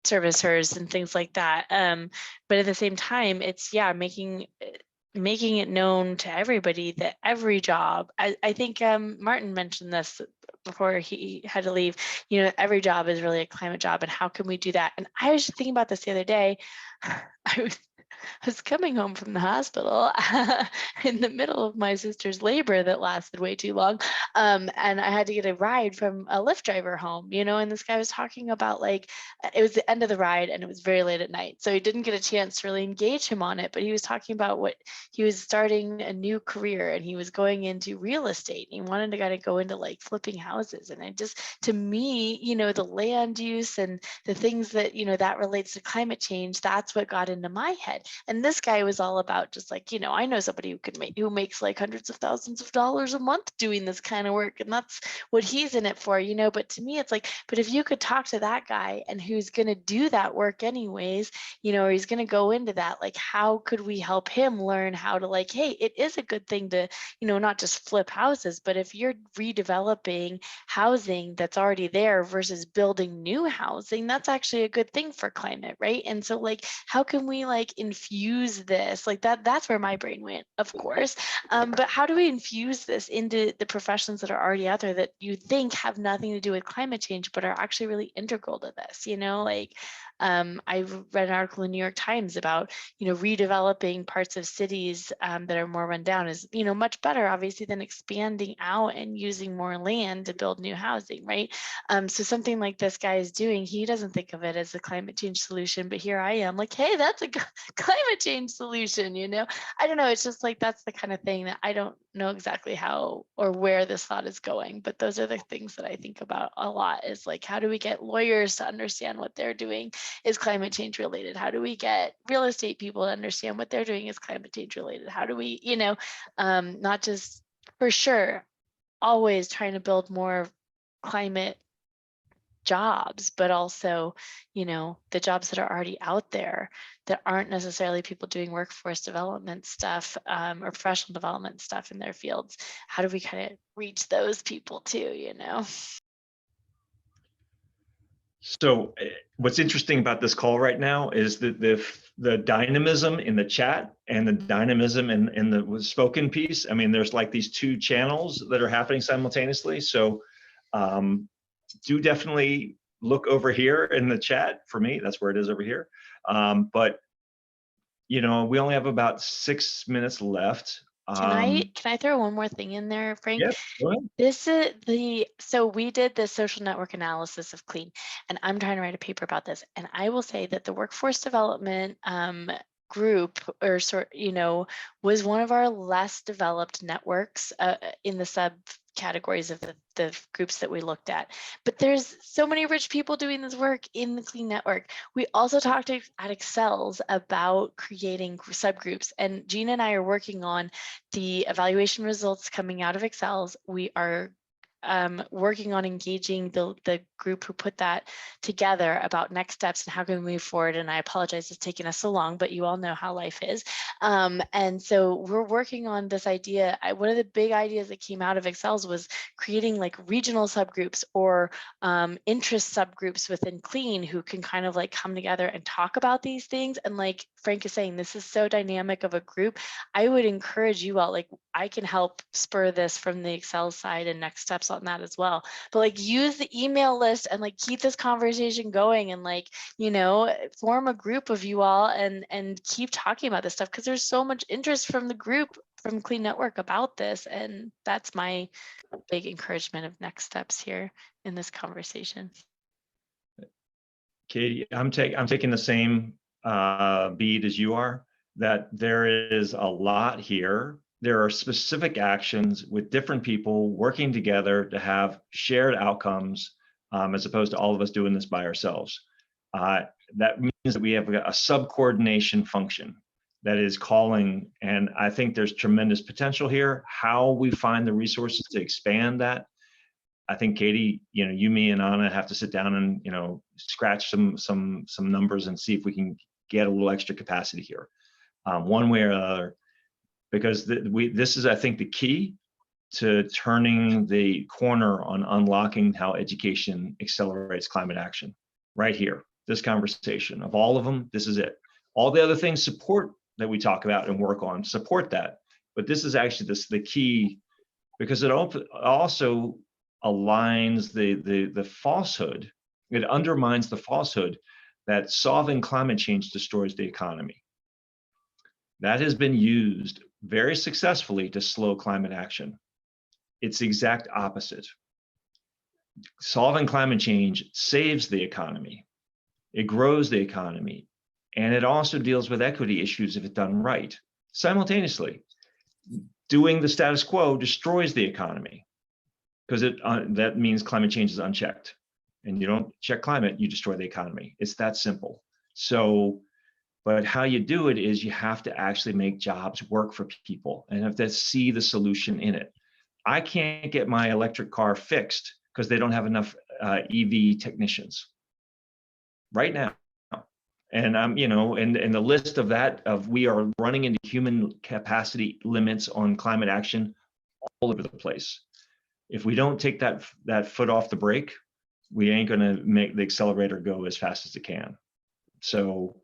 servicers and things like that. But at the same time, it's making it known to everybody that every job, I think Martin mentioned this before he had to leave, every job is really a climate job, and how can we do that? And I was just thinking about this the other day. I was coming home from the hospital in the middle of my sister's labor that lasted way too long. And I had to get a ride from a Lyft driver home, and this guy was talking about it was the end of the ride and it was very late at night. So he didn't get a chance to really engage him on it, but he was talking about what he was starting a new career and he was going into real estate. And he wanted to kind of go into flipping houses. And it just, to me, the land use and the things that, that relates to climate change, that's what got into my head. And this guy was all about just I know somebody who makes hundreds of thousands of dollars a month doing this kind of work, and that's what he's in it for, But to me, it's but if you could talk to that guy and who's going to do that work anyways, or he's going to go into that, how could we help him learn how to hey, it is a good thing to, not just flip houses, but if you're redeveloping housing that's already there versus building new housing, that's actually a good thing for climate, right? And so how can we infuse this that's where my brain went, of course, but how do we infuse this into the professions that are already out there that you think have nothing to do with climate change but are actually really integral to this? I read an article in New York Times about redeveloping parts of cities that are more run down is much better obviously than expanding out and using more land to build new housing, right? So something like this guy is doing, he doesn't think of it as a climate change solution, but here I am hey, that's a climate change solution, I don't know, it's just that's the kind of thing that I don't know exactly how or where this thought is going, but those are the things that I think about a lot, is how do we get lawyers to understand what they're doing is climate change related? How do we get real estate people to understand what they're doing is climate change related? How do we, not just, for sure, always trying to build more climate jobs, but also, the jobs that are already out there that aren't necessarily people doing workforce development stuff or professional development stuff in their fields. How do we kind of reach those people too, So what's interesting about this call right now is that the dynamism in the chat and the dynamism in the spoken piece. I mean, there's these two channels that are happening simultaneously. So do definitely look over here in the chat. For me, that's where it is over here. But we only have about 6 minutes left. Can I throw one more thing in there, Frank? Yeah, go ahead. This is so we did the social network analysis of Clean, and I'm trying to write a paper about this. And I will say that the workforce development group or was one of our less developed networks in the subcategories of the groups that we looked at. But there's so many rich people doing this work in the Clean network. We also talked at Excels about creating subgroups, and Gina and I are working on the evaluation results coming out of Excels. We are working on engaging the group who put that together about next steps and how can we move forward. And I apologize it's taken us so long, but you all know how life is. And so we're working on this idea. One of the big ideas that came out of Excels was creating like regional subgroups or interest subgroups within Clean who can kind of like come together and talk about these things. And like Frank is saying, this is so dynamic of a group. I would encourage you all, like I can help spur this from the Excel side and next steps on that as well. But like use the email list and like keep this conversation going and like, you know, form a group of you all and keep talking about this stuff because there's so much interest from the group from Clean Network about this. And that's my big encouragement of next steps here in this conversation. Katie, I'm taking the same beat as you are, that there is a lot here. There are specific actions with different people working together to have shared outcomes, as opposed to all of us doing this by ourselves. That means that we have a sub-coordination function that is calling, and I think there's tremendous potential here. How we find the resources to expand that, I think Katie, you know, you, me, and Anna have to sit down and, you know, scratch some numbers and see if we can get a little extra capacity here, one way or another, because this is, I think, the key to turning the corner on unlocking how education accelerates climate action. Right here, this conversation of all of them, this is it. All the other things support that we talk about and work on, support that, but this is actually the key, because it also aligns the falsehood, it undermines the falsehood that solving climate change destroys the economy. That has been used very successfully to slow climate action. It's the exact opposite. Solving climate change saves the economy. It grows the economy. And it also deals with equity issues if it's done right. Simultaneously, doing the status quo destroys the economy, because that means climate change is unchecked. And you don't check climate, you destroy the economy. It's that simple. So, but how you do it is you have to actually make jobs work for people and have to see the solution in it. I can't get my electric car fixed because they don't have enough EV technicians right now. And I'm, you know, and the list of that, we are running into human capacity limits on climate action all over the place. If we don't take that foot off the brake, we ain't gonna make the accelerator go as fast as it can. So.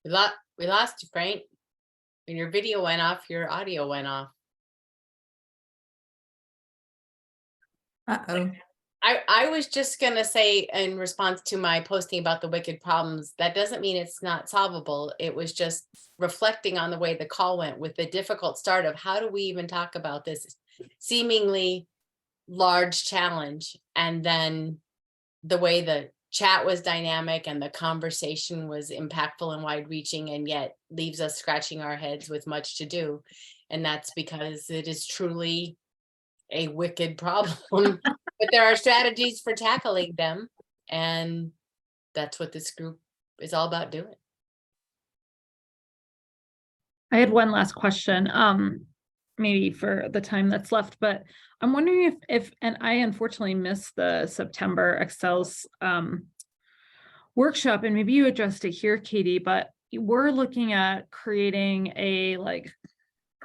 We lost you, Frank. When your video went off, your audio went off. Uh-oh. I was just going to say, in response to my posting about the wicked problems, that doesn't mean it's not solvable. It was just reflecting on the way the call went with the difficult start of how do we even talk about this seemingly large challenge. And then the way the chat was dynamic and the conversation was impactful and wide reaching, and yet leaves us scratching our heads with much to do. And that's because it is truly a wicked problem. But there are strategies for tackling them, and that's what this group is all about doing. I had one last question, maybe for the time that's left, but I'm wondering if and I unfortunately missed the September Excel's workshop, and maybe you addressed it here, Katie, but we're looking at creating a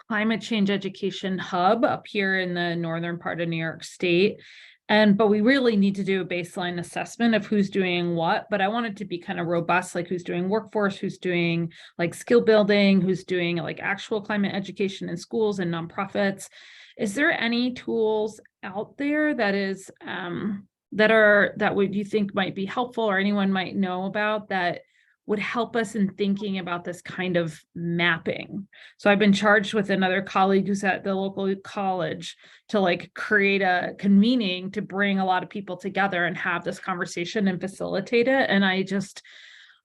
climate change education hub up here in the northern part of New York State. But we really need to do a baseline assessment of who's doing what, but I want it to be kind of robust, like who's doing workforce, who's doing like skill building, who's doing like actual climate education in schools and nonprofits. Is there any tools out there that is that would you think might be helpful, or anyone might know about that would help us in thinking about this kind of mapping? So I've been charged with another colleague who's at the local college to create a convening to bring a lot of people together and have this conversation and facilitate it. And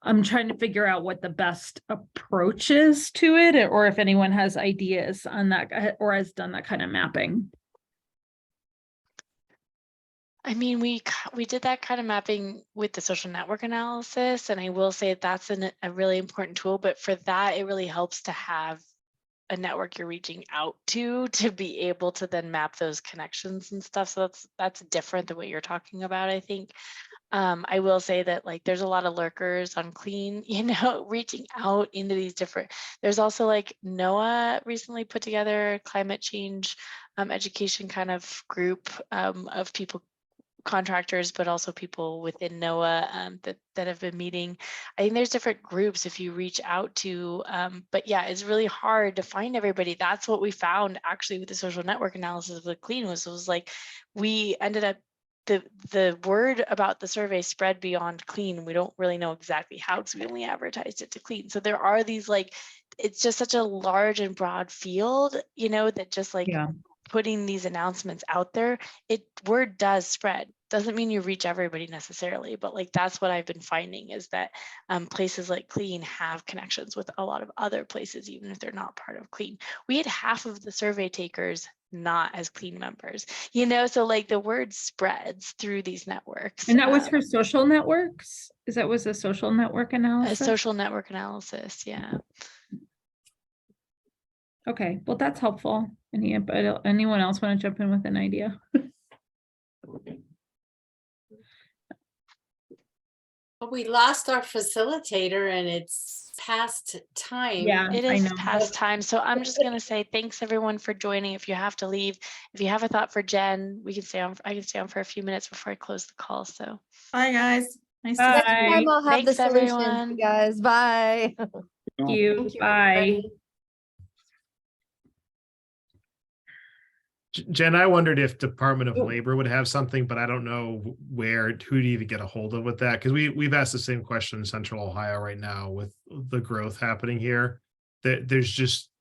I'm trying to figure out what the best approach is to it, or if anyone has ideas on that or has done that kind of mapping. I mean, we did that kind of mapping with the social network analysis, and I will say that's a really important tool, but for that, it really helps to have a network you're reaching out to be able to then map those connections and stuff. So that's different than what you're talking about, I think. I will say that like there's a lot of lurkers on Clean, reaching out into these different, there's also like NOAA recently put together a climate change education kind of group of people, contractors, but also people within NOAA that have been meeting. I think there's different groups if you reach out to, but yeah, it's really hard to find everybody. That's what we found actually with the social network analysis of the Clean was like, we ended up, the word about the survey spread beyond Clean. We don't really know exactly how because we only advertised it to Clean. So there are these like, it's just such a large and broad field, that just like putting these announcements out there, word does spread. Doesn't mean you reach everybody necessarily, but like that's what I've been finding is that places like Clean have connections with a lot of other places, even if they're not part of Clean. We had half of the survey takers not as Clean members, so like the word spreads through these networks. And that was for social networks? Was a social network A analysis? social network analysis, yeah. Okay, well, that's helpful. Anyone else want to jump in with an idea? But we lost our facilitator and it's past time. Yeah, It I is know. past time. So I'm just going to say thanks everyone for joining. If you have to leave, if you have a thought for Jen, we can stay on. I can stay on for a few minutes before I close the call. So Bye, guys. Nice to Next see you. time I'll have the Thanks, solutions, everyone. you guys. Bye. Thank you. Thank you, Bye. everybody. Jen, I wondered if Department of Oh. Labor would have something, but I don't know who to even get a hold of with that. Because we've asked the same question in Central Ohio right now with the growth happening here. That there's just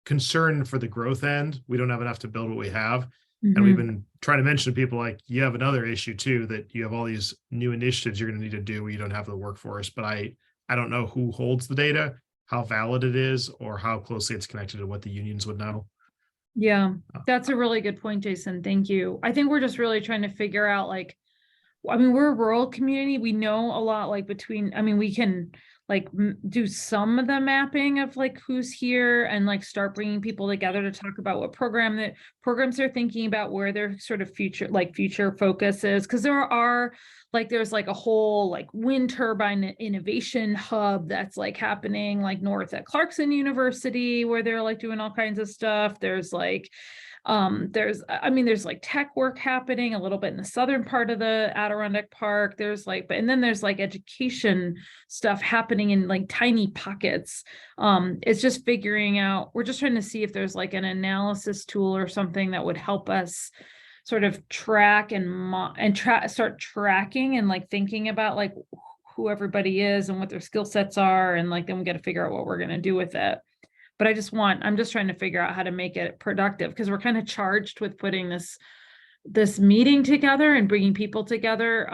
concern for the growth end. We don't have enough to build what we have. And we've been trying to mention to people like you have another issue too, that you have all these new initiatives you're going to need to do where you don't have the workforce. But I don't know who holds the data, how valid it is, or how closely it's connected to what the unions would know. Yeah, that's a really good point, Jason. Thank you. I think we're just really trying to figure out we're a rural community. We know a lot we can do some of the mapping of like who's here and start bringing people together to talk about what programs they're thinking about, where their sort of future focus is. Cause there's a whole wind turbine innovation hub that's happening north at Clarkson University, where they're doing all kinds of stuff. There's tech work happening a little bit in the southern part of the Adirondack Park. And then there's education stuff happening in tiny pockets. It's just figuring out, we're just trying to see if there's an analysis tool or something that would help us sort of track start tracking and thinking about who everybody is and what their skill sets are. And then we got to figure out what we're going to do with it. But I'm just trying to figure out how to make it productive, because we're kind of charged with putting this meeting together and bringing people together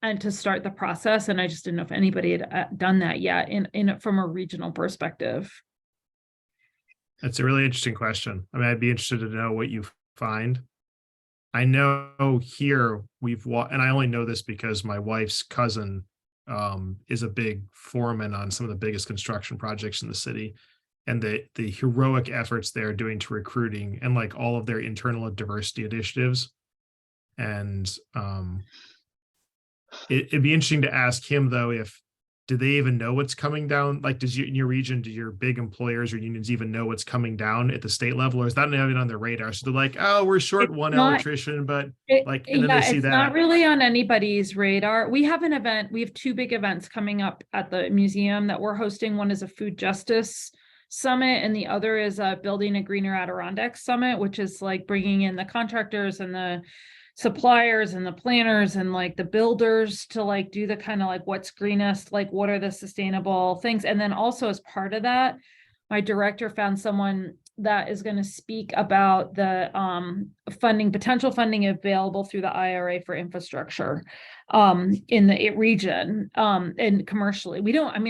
and to start the process. And I just didn't know if anybody had done that yet from a regional perspective. That's a really interesting question. I mean, I'd be interested to know what you find. I know here and I only know this because my wife's cousin is a big foreman on some of the biggest construction projects in the city. And the heroic efforts they're doing to recruiting and all of their internal diversity initiatives. And it'd be interesting to ask him though, do they even know what's coming down? In your region, do your big employers or unions even know what's coming down at the state level, or is that not even on their radar? So they're oh, we're short one electrician, but and then they see it's that. not really on anybody's radar. We have an event. We have two big events coming up at the museum that we're hosting. One is a food justice summit, and the other is building a greener Adirondack summit, which is bringing in the contractors and the suppliers and the planners and the builders to do the kind of what's greenest, what are the sustainable things. And then also as part of that, my director found someone that is going to speak about the potential funding available through the IRA for infrastructure in the region and commercially.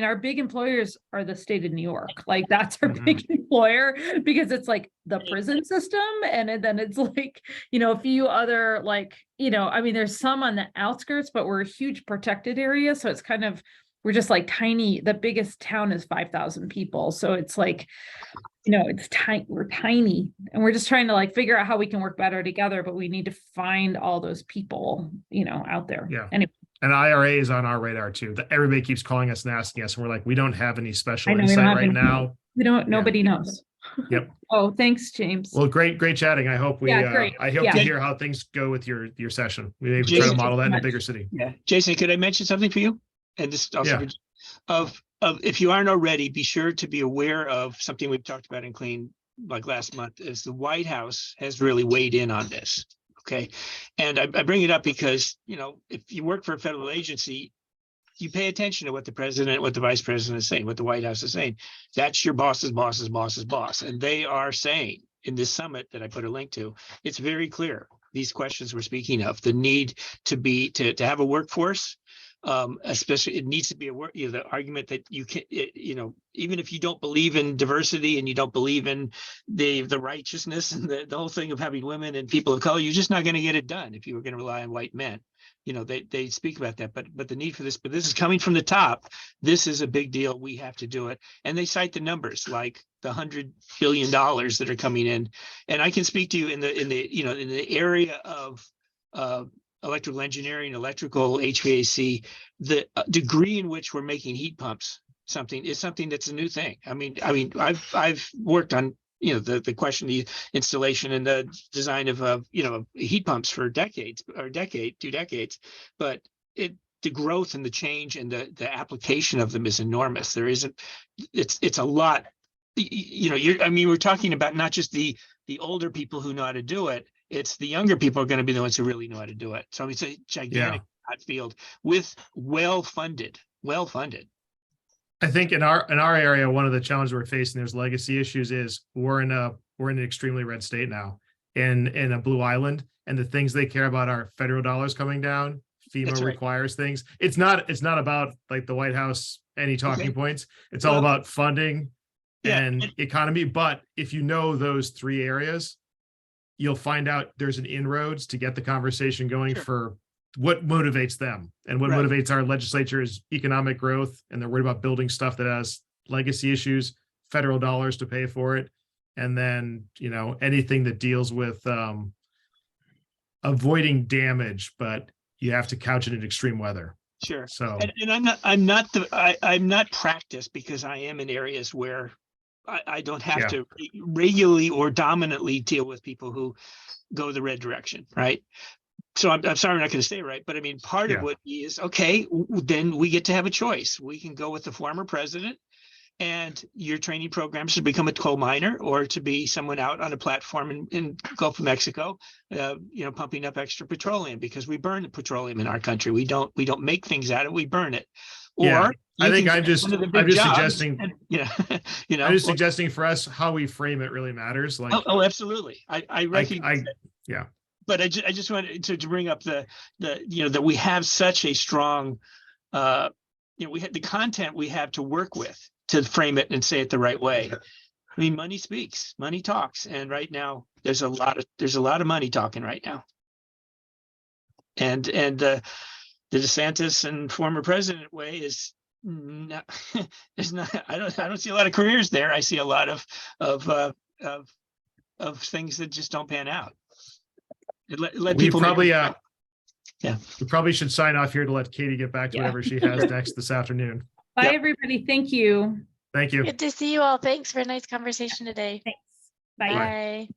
our big employers are the state of New York. That's our big employer, because it's the prison system. And then it's a few other there's some on the outskirts, but we're a huge protected area. So it's we're just tiny. The biggest town is 5,000 people. So it's you know, it's tiny, we're tiny, and we're just trying to like figure out how we can work better together, but we need to find all those people, you know, out there. Yeah. Anyway, And IRA is on our radar too. That everybody keeps calling us and asking us, and we're like, we don't have any special I know we don't insight have right any- now. we don't, Yeah. nobody knows. Yep. Oh, thanks, James. Well, great chatting. I hope great. I hope Yeah. to hear how things go with your session. We maybe try to Jason, model that in a much. bigger city. Yeah, Jason, could I mention something for you? And this also Yeah. of if you aren't already, be sure to be aware of something we've talked about in Clean like last month, is the White House has really weighed in on this. Okay, and I bring it up because, you know, if you work for a federal agency, you pay attention to what the president, what the vice president is saying, what the White House is saying. That's your boss's boss's boss's boss, and they are saying in this summit that I put a link to, it's very clear. These questions we're speaking of, the need to have a workforce, especially it needs to be a work, you know, the argument that you can, you know, even if you don't believe in diversity and you don't believe in the righteousness and the whole thing of having women and people of color, you're just not going to get it done if you were going to rely on white men. You know, they speak about that, but the need for this, but this is coming from the top. This is a big deal. We have to do it. And they cite the numbers like the $100 billion that are coming in. And I can speak to you in the area of electrical engineering, electrical, HVAC, the degree in which we're making heat pumps is something that's a new thing. I mean, I've worked on, you know, the question, the installation and the design of you know, heat pumps for decades, or 2 decades, but the growth and the change and the application of them is enormous. It's a lot. You know, we're talking about not just the older people who know how to do it. It's the younger people are going to be the ones who really know how to do it. So it's a gigantic field with well-funded. I think in our area, one of the challenges we're facing, there's legacy issues, is we're in an extremely red state now, in a blue island, and the things they care about are federal dollars coming down. FEMA That's right. requires things. It's not about like the White House, any talking points. It's all Well, about funding yeah, and economy. But if you know those 3 areas, you'll find out there's an inroads to get the conversation going for what motivates them. And what Right. motivates our legislature is economic growth, and they're worried about building stuff that has legacy issues, federal dollars to pay for it. And then, you know, anything that deals with avoiding damage, but you have to couch it in extreme weather. Sure. So And I'm not practiced because I am in areas where I don't have to regularly or dominantly deal with people who go the red direction, right? So I'm sorry, I'm not going to say it right, but I mean, part of what is, okay, then we get to have a choice. We can go with the former president, and your training programs to become a coal miner or to be someone out on a platform in Gulf of Mexico, you know, pumping up extra petroleum, because we burn the petroleum in our country. We don't make things out of it, we burn it. Or I think I'm just suggesting, I'm just suggesting for us how we frame it really matters. Like, oh, absolutely. I recognize that. Yeah. But I just wanted to bring up the you know, that we have such a strong, you know, we have the content we have to work with to frame it and say it the right way. I mean, money speaks, money talks, and right now there's a lot of money talking right now. And the DeSantis and former president way is not, there's not. I don't see a lot of careers there. I see a lot of things that just don't pan out. Let we people probably we probably should sign off here to let Katie get back to whatever she has next this afternoon. Bye, everybody. Thank you. Thank you. Good to see you all. Thanks for a nice conversation today. Thanks. Bye. Bye.